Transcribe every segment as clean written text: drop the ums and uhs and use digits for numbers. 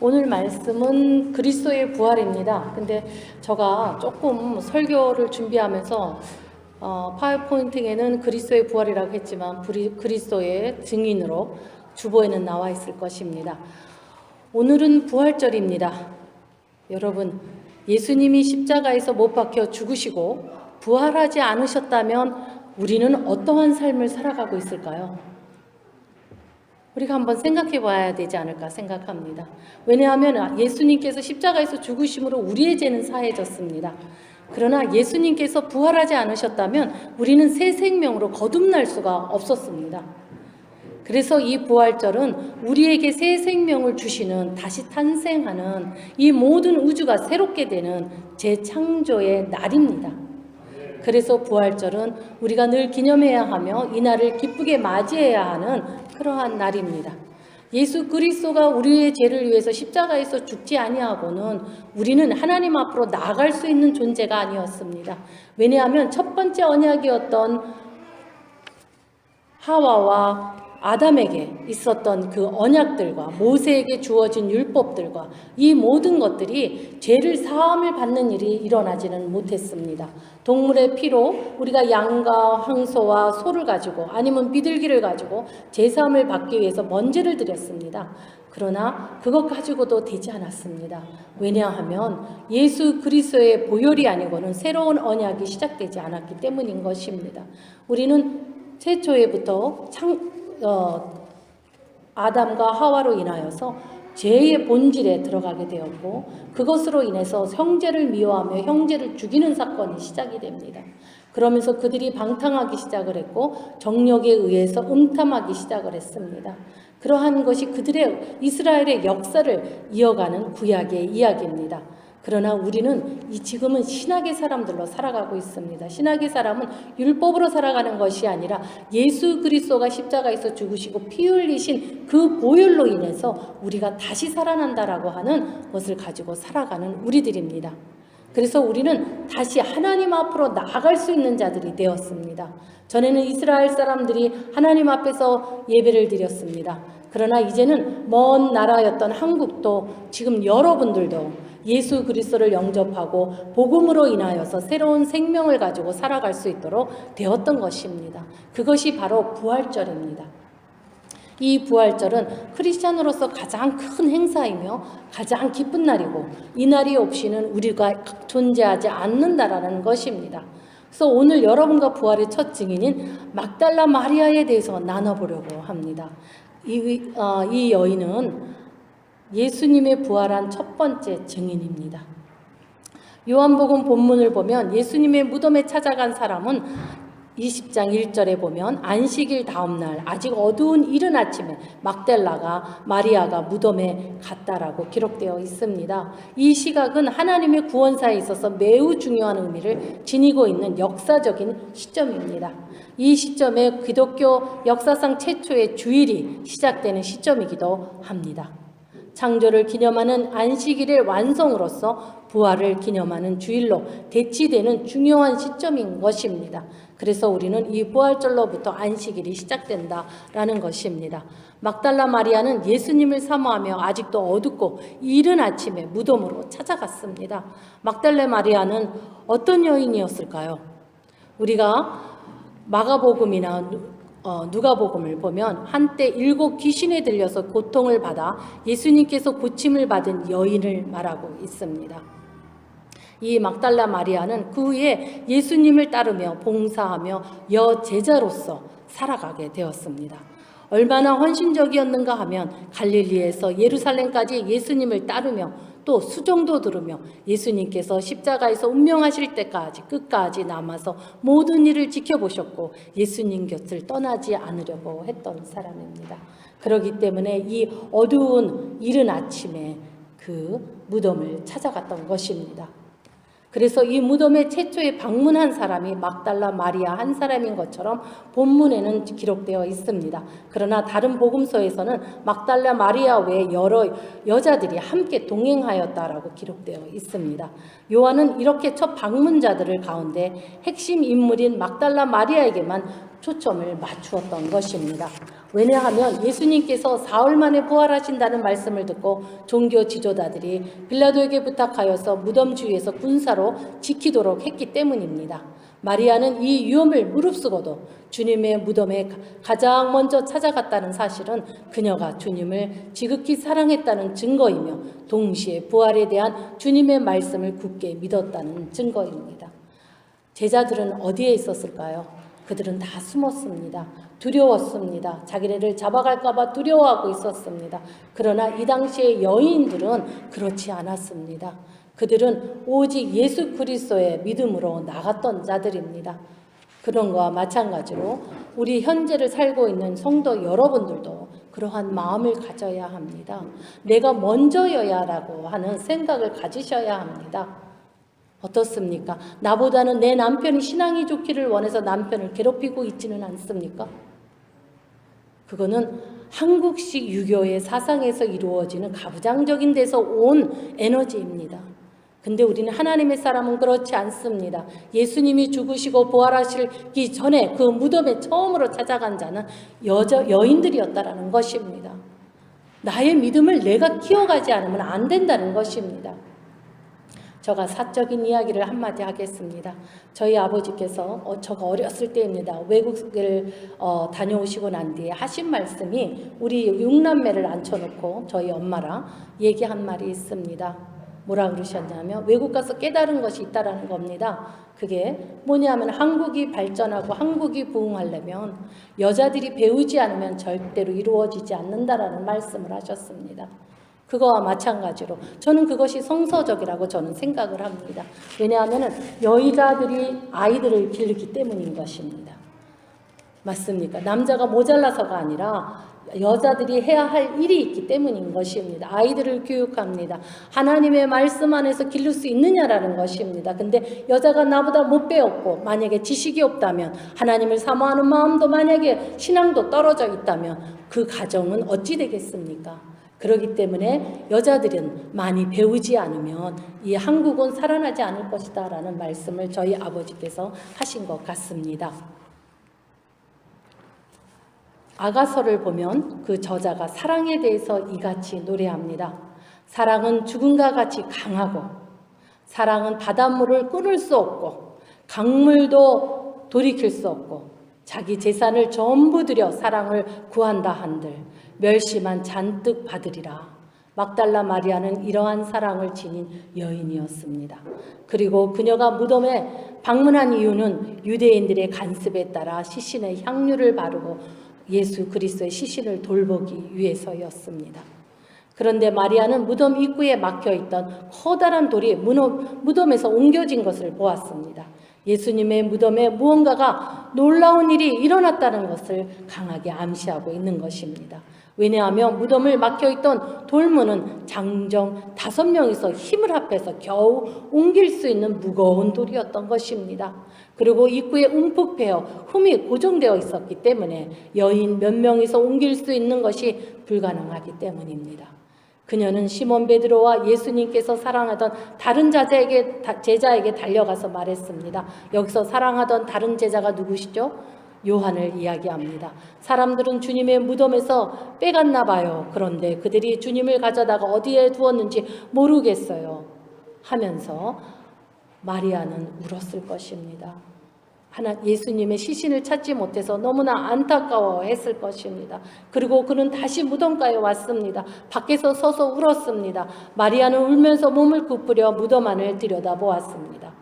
오늘 말씀은 그리스도의 부활입니다. 근데 제가 조금 설교를 준비하면서 파워포인트에는 그리스도의 부활이라고 했지만 그리스도의 증인으로 주보에는 나와 있을 것입니다. 오늘은 부활절입니다. 여러분, 예수님이 십자가에서 못 박혀 죽으시고 부활하지 않으셨다면 우리는 어떠한 삶을 살아가고 있을까요? 우리가 한번 생각해 봐야 되지 않을까 생각합니다. 왜냐하면 예수님께서 십자가에서 죽으심으로 우리의 죄는 사해졌습니다. 그러나 예수님께서 부활하지 않으셨다면 우리는 새 생명으로 거듭날 수가 없었습니다. 그래서 이 부활절은 우리에게 새 생명을 주시는, 다시 탄생하는, 이 모든 우주가 새롭게 되는 재창조의 날입니다. 그래서 부활절은 우리가 늘 기념해야 하며 이 날을 기쁘게 맞이해야 하는 그러한 날입니다. 예수 그리스도가 우리의 죄를 위해서 십자가에서 죽지 아니하고는 우리는 하나님 앞으로 나아갈 수 있는 존재가 아니었습니다. 왜냐하면 첫 번째 언약이었던 하와와 아담에게 있었던 그 언약들과 모세에게 주어진 율법들과 이 모든 것들이 죄를 사함을 받는 일이 일어나지는 못했습니다. 동물의 피로 우리가 양과 황소와 소를 가지고 아니면 비둘기를 가지고 제사함을 받기 위해서 먼지를 드렸습니다. 그러나 그것 가지고도 되지 않았습니다. 왜냐하면 예수 그리스도의 보혈이 아니고는 새로운 언약이 시작되지 않았기 때문인 것입니다. 우리는 최초에부터 아담과 하와로 인하여서 죄의 본질에 들어가게 되었고 그것으로 인해서 형제를 미워하며 형제를 죽이는 사건이 시작이 됩니다. 그러면서 그들이 방탕하기 시작을 했고 정욕에 의해서 음탐하기 시작을 했습니다. 그러한 것이 그들의 이스라엘의 역사를 이어가는 구약의 이야기입니다. 그러나 우리는 지금은 신학의 사람들로 살아가고 있습니다. 신학의 사람은 율법으로 살아가는 것이 아니라 예수 그리스도가 십자가에서 죽으시고 피 흘리신 그 보혈로 인해서 우리가 다시 살아난다라고 하는 것을 가지고 살아가는 우리들입니다. 그래서 우리는 다시 하나님 앞으로 나아갈 수 있는 자들이 되었습니다. 전에는 이스라엘 사람들이 하나님 앞에서 예배를 드렸습니다. 그러나 이제는 먼 나라였던 한국도 지금 여러분들도 예수 그리스도를 영접하고 복음으로 인하여서 새로운 생명을 가지고 살아갈 수 있도록 되었던 것입니다. 그것이 바로 부활절입니다. 이 부활절은 크리스찬으로서 가장 큰 행사이며 가장 기쁜 날이고 이 날이 없이는 우리가 존재하지 않는다라는 것입니다. 그래서 오늘 여러분과 부활의 첫 증인인 막달라 마리아에 대해서 나눠보려고 합니다. 이 여인은 예수님의 부활한 첫 번째 증인입니다. 요한복음 본문을 보면 예수님의 무덤에 찾아간 사람은 20장 1절에 보면 안식일 다음 날 아직 어두운 이른 아침에 막달라가 마리아가 무덤에 갔다라고 기록되어 있습니다. 이 시각은 하나님의 구원사에 있어서 매우 중요한 의미를 지니고 있는 역사적인 시점입니다. 이 시점에 기독교 역사상 최초의 주일이 시작되는 시점이기도 합니다. 창조를 기념하는 안식일의 완성으로서 부활을 기념하는 주일로 대치되는 중요한 시점인 것입니다. 그래서 우리는 이 부활절로부터 안식일이 시작된다라는 것입니다. 막달라 마리아는 예수님을 사모하며 아직도 어둡고 이른 아침에 무덤으로 찾아갔습니다. 막달라 마리아는 어떤 여인이었을까요? 우리가 마가복음이나 누가복음을 보면 한때 7 귀신에 들려서 고통을 받아 예수님께서 고침을 받은 여인을 말하고 있습니다. 이 막달라 마리아는 그 후에 예수님을 따르며 봉사하며 여제자로서 살아가게 되었습니다. 얼마나 헌신적이었는가 하면 갈릴리에서 예루살렘까지 예수님을 따르며 또 수종도 들으며 예수님께서 십자가에서 운명하실 때까지 끝까지 남아서 모든 일을 지켜보셨고 예수님 곁을 떠나지 않으려고 했던 사람입니다. 그렇기 때문에 이 어두운 이른 아침에 그 무덤을 찾아갔던 것입니다. 그래서 이 무덤에 최초에 방문한 사람이 막달라 마리아 한 사람인 것처럼 본문에는 기록되어 있습니다. 그러나 다른 복음서에서는 막달라 마리아 외에 여러 여자들이 함께 동행하였다라고 기록되어 있습니다. 요한은 이렇게 첫 방문자들을 가운데 핵심 인물인 막달라 마리아에게만 초점을 맞추었던 것입니다. 왜냐하면 예수님께서 사흘 만에 부활하신다는 말씀을 듣고 종교 지도자들이 빌라도에게 부탁하여서 무덤 주위에서 군사로 지키도록 했기 때문입니다. 마리아는 이 위험을 무릅쓰고도 주님의 무덤에 가장 먼저 찾아갔다는 사실은 그녀가 주님을 지극히 사랑했다는 증거이며 동시에 부활에 대한 주님의 말씀을 굳게 믿었다는 증거입니다. 제자들은 어디에 있었을까요? 그들은 다 숨었습니다. 두려웠습니다. 자기네를 잡아갈까 봐 두려워하고 있었습니다. 그러나 이 당시의 여인들은 그렇지 않았습니다. 그들은 오직 예수 그리스도의 믿음으로 나갔던 자들입니다. 그런 것과 마찬가지로 우리 현재를 살고 있는 성도 여러분들도 그러한 마음을 가져야 합니다. 내가 먼저여야라고 하는 생각을 가지셔야 합니다. 어떻습니까? 나보다는 내 남편이 신앙이 좋기를 원해서 남편을 괴롭히고 있지는 않습니까? 그거는 한국식 유교의 사상에서 이루어지는 가부장적인 데서 온 에너지입니다. 근데 우리는 하나님의 사람은 그렇지 않습니다. 예수님이 죽으시고 부활하시기 전에 그 무덤에 처음으로 찾아간 자는 여인들이었다라는 것입니다. 나의 믿음을 내가 키워가지 않으면 안 된다는 것입니다. 제가 사적인 이야기를 한마디 하겠습니다. 저희 아버지께서 저가 어렸을 때입니다. 외국을 다녀오시고 난 뒤에 하신 말씀이 우리 6남매를 앉혀놓고 저희 엄마랑 얘기한 말이 있습니다. 뭐라 그러셨냐면 외국 가서 깨달은 것이 있다라는 겁니다. 그게 뭐냐면 한국이 발전하고 한국이 부흥하려면 여자들이 배우지 않으면 절대로 이루어지지 않는다라는 말씀을 하셨습니다. 그거와 마찬가지로 저는 그것이 성서적이라고 저는 생각을 합니다. 왜냐하면 여자들이 아이들을 기르기 때문인 것입니다. 맞습니까? 남자가 모자라서가 아니라 여자들이 해야 할 일이 있기 때문인 것입니다. 아이들을 교육합니다. 하나님의 말씀 안에서 기를 수 있느냐라는 것입니다. 근데 여자가 나보다 못 배웠고 만약에 지식이 없다면 하나님을 사모하는 마음도 만약에 신앙도 떨어져 있다면 그 가정은 어찌 되겠습니까? 그렇기 때문에 여자들은 많이 배우지 않으면 이 한국은 살아나지 않을 것이다 라는 말씀을 저희 아버지께서 하신 것 같습니다. 아가서를 보면 그 저자가 사랑에 대해서 이같이 노래합니다. 사랑은 죽음과 같이 강하고 사랑은 바닷물을 끊을 수 없고 강물도 돌이킬 수 없고 자기 재산을 전부 들여 사랑을 구한다 한들 멸시만 잔뜩 받으리라. 막달라 마리아는 이러한 사랑을 지닌 여인이었습니다. 그리고 그녀가 무덤에 방문한 이유는 유대인들의 간습에 따라 시신에 향유를 바르고 예수 그리스도의 시신을 돌보기 위해서였습니다. 그런데 마리아는 무덤 입구에 막혀있던 커다란 돌이 무덤에서 옮겨진 것을 보았습니다. 예수님의 무덤에 무언가가 놀라운 일이 일어났다는 것을 강하게 암시하고 있는 것입니다. 왜냐하면 무덤을 막혀있던 돌문은 장정 5명이서 힘을 합해서 겨우 옮길 수 있는 무거운 돌이었던 것입니다. 그리고 입구에 움푹 패여 흠이 고정되어 있었기 때문에 여인 몇 명이서 옮길 수 있는 것이 불가능하기 때문입니다. 그녀는 시몬 베드로와 예수님께서 사랑하던 다른 제자에게 달려가서 말했습니다. 여기서 사랑하던 다른 제자가 누구시죠? 요한을 이야기합니다. 사람들은 주님의 무덤에서 빼갔나 봐요. 그런데 그들이 주님을 가져다가 어디에 두었는지 모르겠어요. 하면서 마리아는 울었을 것입니다. 예수님의 시신을 찾지 못해서 너무나 안타까워했을 것입니다. 그리고 그는 다시 무덤가에 왔습니다. 밖에서 서서 울었습니다. 마리아는 울면서 몸을 굽으려 무덤 안을 들여다보았습니다.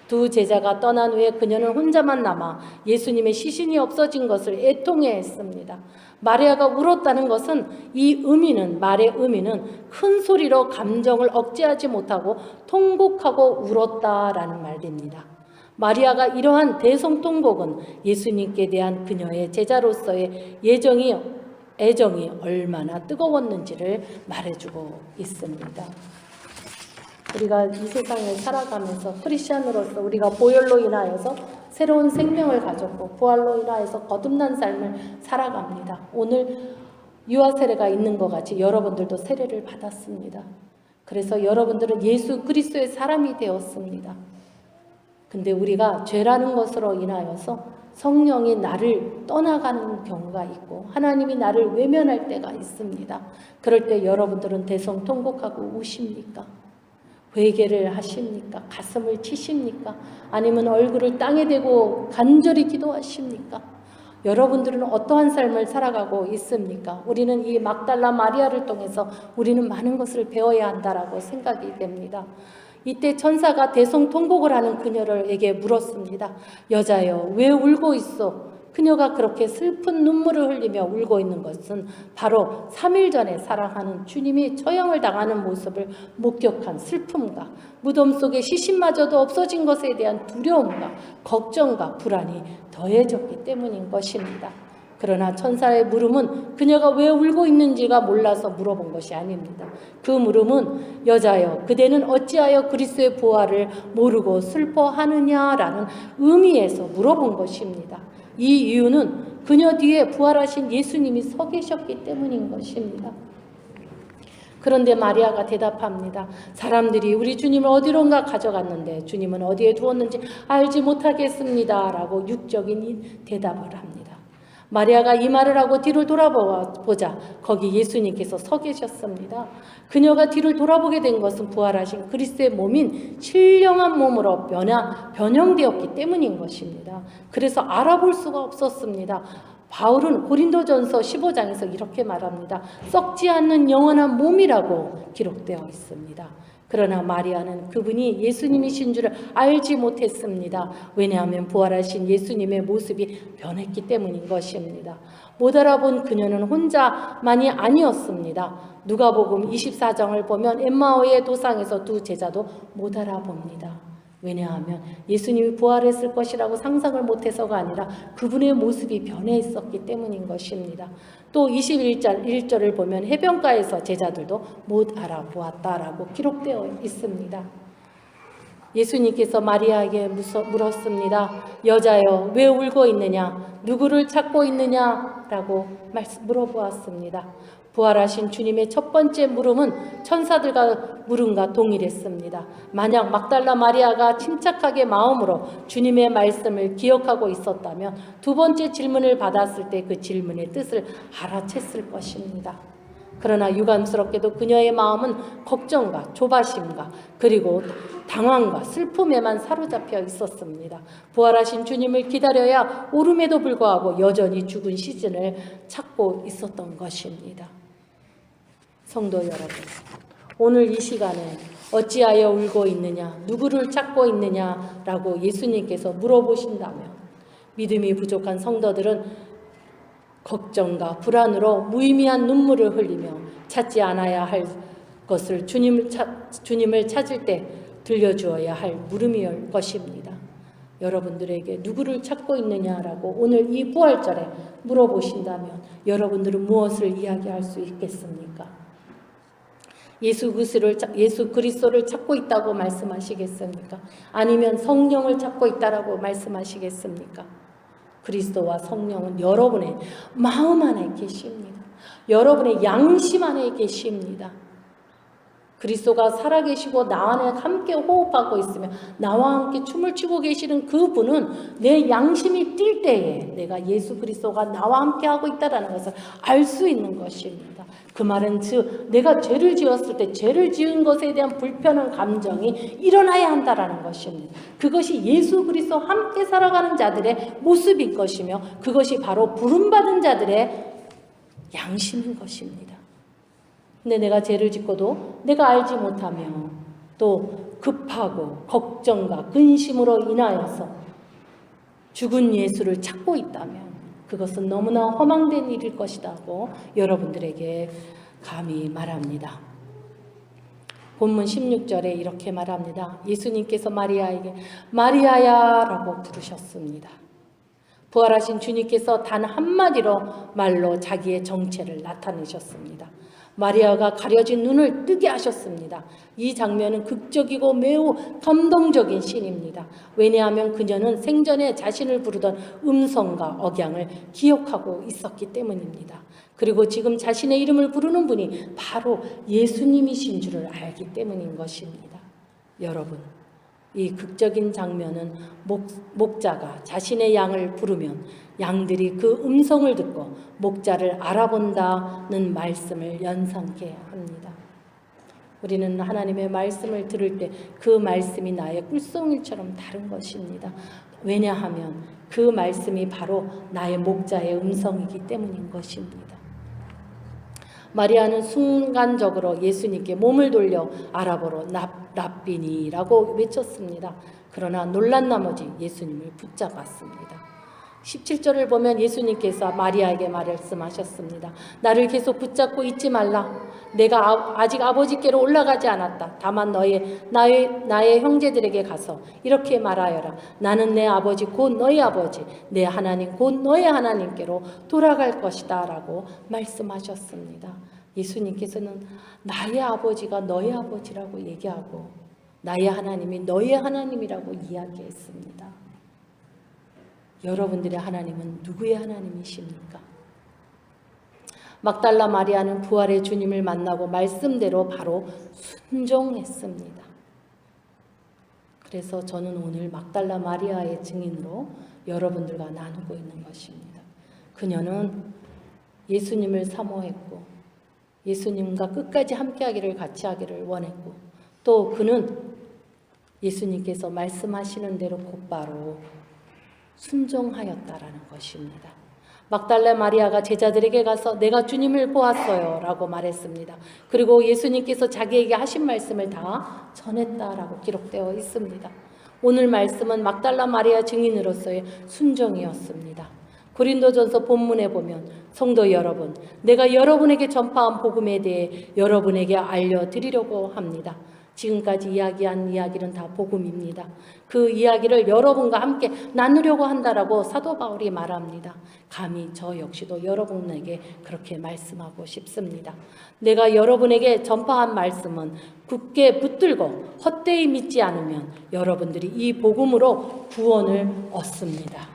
두 제자가 떠난 후에 그녀는 혼자만 남아 예수님의 시신이 없어진 것을 애통해했습니다. 마리아가 울었다는 것은 말의 의미는 큰 소리로 감정을 억제하지 못하고 통곡하고 울었다라는 말입니다. 마리아가 이러한 대성통곡은 예수님께 대한 그녀의 제자로서의 애정이 얼마나 뜨거웠는지를 말해주고 있습니다. 우리가 이 세상을 살아가면서 크리스찬으로서 우리가 보혈로 인하여서 새로운 생명을 가졌고 부활로 인하여서 거듭난 삶을 살아갑니다. 오늘 유아 세례가 있는 것 같이 여러분들도 세례를 받았습니다. 그래서 여러분들은 예수 그리스도의 사람이 되었습니다. 근데 우리가 죄라는 것으로 인하여서 성령이 나를 떠나가는 경우가 있고 하나님이 나를 외면할 때가 있습니다. 그럴 때 여러분들은 대성통곡하고 우십니까? 회개를 하십니까? 가슴을 치십니까? 아니면 얼굴을 땅에 대고 간절히 기도하십니까? 여러분들은 어떠한 삶을 살아가고 있습니까? 우리는 이 막달라 마리아를 통해서 우리는 많은 것을 배워야 한다라고 생각이 됩니다. 이때 천사가 대성통곡을 하는 그녀에게 물었습니다. 여자여, 왜 울고 있어? 그녀가 그렇게 슬픈 눈물을 흘리며 울고 있는 것은 바로 3일 전에 사랑하는 주님이 처형을 당하는 모습을 목격한 슬픔과 무덤 속에 시신마저도 없어진 것에 대한 두려움과 걱정과 불안이 더해졌기 때문인 것입니다. 그러나 천사의 물음은 그녀가 왜 울고 있는지가 몰라서 물어본 것이 아닙니다. 그 물음은 여자여, 그대는 어찌하여 그리스도의 부활을 모르고 슬퍼하느냐라는 의미에서 물어본 것입니다. 이 이유는 그녀 뒤에 부활하신 예수님이 서 계셨기 때문인 것입니다. 그런데 마리아가 대답합니다. 사람들이 우리 주님을 어디론가 가져갔는데 주님은 어디에 두었는지 알지 못하겠습니다. 라고 육적인 대답을 합니다. 마리아가 이 말을 하고 뒤를 돌아보자 거기 예수님께서 서 계셨습니다. 그녀가 뒤를 돌아보게 된 것은 부활하신 그리스도의 몸인 신령한 몸으로 변형되었기 때문인 것입니다. 그래서 알아볼 수가 없었습니다. 바울은 고린도전서 15장에서 이렇게 말합니다. 썩지 않는 영원한 몸이라고 기록되어 있습니다. 그러나 마리아는 그분이 예수님이신 줄을 알지 못했습니다. 왜냐하면 부활하신 예수님의 모습이 변했기 때문인 것입니다. 못 알아본 그녀는 혼자만이 아니었습니다. 누가복음 24장을 보면 엠마오의 도상에서 두 제자도 못 알아봅니다. 왜냐하면 예수님이 부활했을 것이라고 상상을 못해서가 아니라 그분의 모습이 변해 있었기 때문인 것입니다. 또 21절을 보면 해변가에서 제자들도 못 알아보았다라고 기록되어 있습니다. 예수님께서 마리아에게 물었습니다. 여자여, 왜 울고 있느냐? 누구를 찾고 있느냐라고 물어보았습니다. 부활하신 주님의 첫 번째 물음은 천사들과 물음과 동일했습니다. 만약 막달라 마리아가 침착하게 마음으로 주님의 말씀을 기억하고 있었다면 두 번째 질문을 받았을 때 그 질문의 뜻을 알아챘을 것입니다. 그러나 유감스럽게도 그녀의 마음은 걱정과 조바심과 그리고 당황과 슬픔에만 사로잡혀 있었습니다. 부활하신 주님을 기다려야 오름에도 불구하고 여전히 죽은 시즌을 찾고 있었던 것입니다. 성도 여러분, 오늘 이 시간에 어찌하여 울고 있느냐, 누구를 찾고 있느냐라고 예수님께서 물어보신다면 믿음이 부족한 성도들은 걱정과 불안으로 무의미한 눈물을 흘리며 찾지 않아야 할 것을 주님을 찾을 때 들려주어야 할 물음일 것입니다. 여러분들에게 누구를 찾고 있느냐라고 오늘 이 부활절에 물어보신다면 여러분들은 무엇을 이야기할 수 있겠습니까? 예수 그리스도를 찾고 있다고 말씀하시겠습니까? 아니면 성령을 찾고 있다라고 말씀하시겠습니까? 그리스도와 성령은 여러분의 마음 안에 계십니다. 여러분의 양심 안에 계십니다. 그리스도가 살아계시고 나 안에 함께 호흡하고 있으며 나와 함께 춤을 추고 계시는 그분은 내 양심이 뛸 때에 내가 예수 그리스도가 나와 함께 하고 있다는 것을 알 수 있는 것입니다. 그 말은 즉 내가 죄를 지었을 때 죄를 지은 것에 대한 불편한 감정이 일어나야 한다는 것입니다. 그것이 예수 그리스도와 함께 살아가는 자들의 모습일 것이며 그것이 바로 부름받은 자들의 양심인 것입니다. 근데 내가 죄를 짓고도 내가 알지 못하며 또 급하고 걱정과 근심으로 인하여서 죽은 예수를 찾고 있다면 그것은 너무나 허망된 일일 것이라고 여러분들에게 감히 말합니다. 본문 16절에 이렇게 말합니다. 예수님께서 마리아에게 마리아야 라고 부르셨습니다. 부활하신 주님께서 단 한마디로 말로 자기의 정체를 나타내셨습니다. 마리아가 가려진 눈을 뜨게 하셨습니다. 이 장면은 극적이고 매우 감동적인 씬입니다. 왜냐하면 그녀는 생전에 자신을 부르던 음성과 억양을 기억하고 있었기 때문입니다. 그리고 지금 자신의 이름을 부르는 분이 바로 예수님이신 줄을 알기 때문인 것입니다. 여러분, 이 극적인 장면은 목자가 자신의 양을 부르면 양들이 그 음성을 듣고 목자를 알아본다는 말씀을 연상케 합니다. 우리는 하나님의 말씀을 들을 때 그 말씀이 나의 꿀송이처럼 다른 것입니다. 왜냐하면 그 말씀이 바로 나의 목자의 음성이기 때문인 것입니다. 마리아는 순간적으로 예수님께 몸을 돌려 알아보러 랍비니라고 외쳤습니다. 그러나 놀란 나머지 예수님을 붙잡았습니다. 17절을 보면 예수님께서 마리아에게 말씀하셨습니다. 나를 계속 붙잡고 있지 말라. 내가 아직 아버지께로 올라가지 않았다. 다만 나의 형제들에게 가서 이렇게 말하여라. 나는 내 아버지 곧 너희 아버지, 내 하나님 곧 너의 하나님께로 돌아갈 것이다 라고 말씀하셨습니다. 예수님께서는 나의 아버지가 너의 아버지라고 얘기하고 나의 하나님이 너의 하나님이라고 이야기했습니다. 여러분들의 하나님은 누구의 하나님이십니까? 막달라 마리아는 부활의 주님을 만나고 말씀대로 바로 순종했습니다. 그래서 저는 오늘 막달라 마리아의 증인으로 여러분들과 나누고 있는 것입니다. 그녀는 예수님을 사모했고 예수님과 끝까지 함께하기를 같이 하기를 원했고 또 그는 예수님께서 말씀하시는 대로 곧바로 순종하였다라는 것입니다. 막달라 마리아가 제자들에게 가서 내가 주님을 보았어요 라고 말했습니다. 그리고 예수님께서 자기에게 하신 말씀을 다 전했다라고 기록되어 있습니다. 오늘 말씀은 막달라 마리아 증인으로서의 순종이었습니다. 고린도전서 본문에 보면 성도 여러분, 내가 여러분에게 전파한 복음에 대해 여러분에게 알려드리려고 합니다. 지금까지 이야기한 이야기는 다 복음입니다. 그 이야기를 여러분과 함께 나누려고 한다라고 사도 바울이 말합니다. 감히 저 역시도 여러분에게 그렇게 말씀하고 싶습니다. 내가 여러분에게 전파한 말씀은 굳게 붙들고 헛되이 믿지 않으면 여러분들이 이 복음으로 구원을 얻습니다.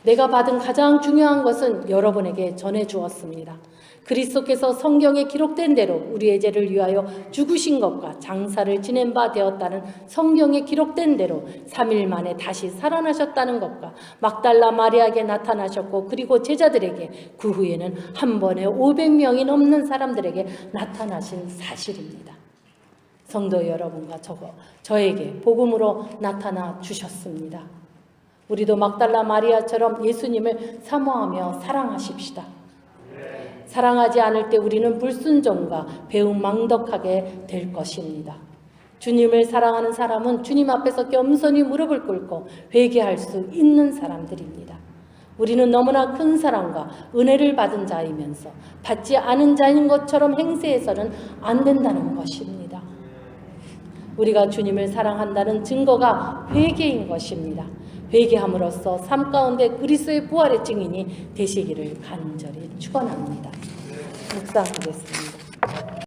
내가 받은 가장 중요한 것은 여러분에게 전해 주었습니다. 그리스도께서 성경에 기록된 대로 우리의 죄를 위하여 죽으신 것과 장사를 지낸 바 되었다는 성경에 기록된 대로 3일 만에 다시 살아나셨다는 것과 막달라 마리아에게 나타나셨고 그리고 제자들에게 그 후에는 한 번에 500명이 넘는 사람들에게 나타나신 사실입니다. 성도 여러분과 저에게 복음으로 나타나 주셨습니다. 우리도 막달라 마리아처럼 예수님을 사모하며 사랑하십시다. 사랑하지 않을 때 우리는 불순종과 배은망덕하게 될 것입니다. 주님을 사랑하는 사람은 주님 앞에서 겸손히 무릎을 꿇고 회개할 수 있는 사람들입니다. 우리는 너무나 큰 사랑과 은혜를 받은 자이면서 받지 않은 자인 것처럼 행세해서는 안 된다는 것입니다. 우리가 주님을 사랑한다는 증거가 회개인 것입니다. 회개함으로써 삶 가운데 그리스도의 부활의 증인이 되시기를 간절히 축원합니다. 묵상하겠습니다.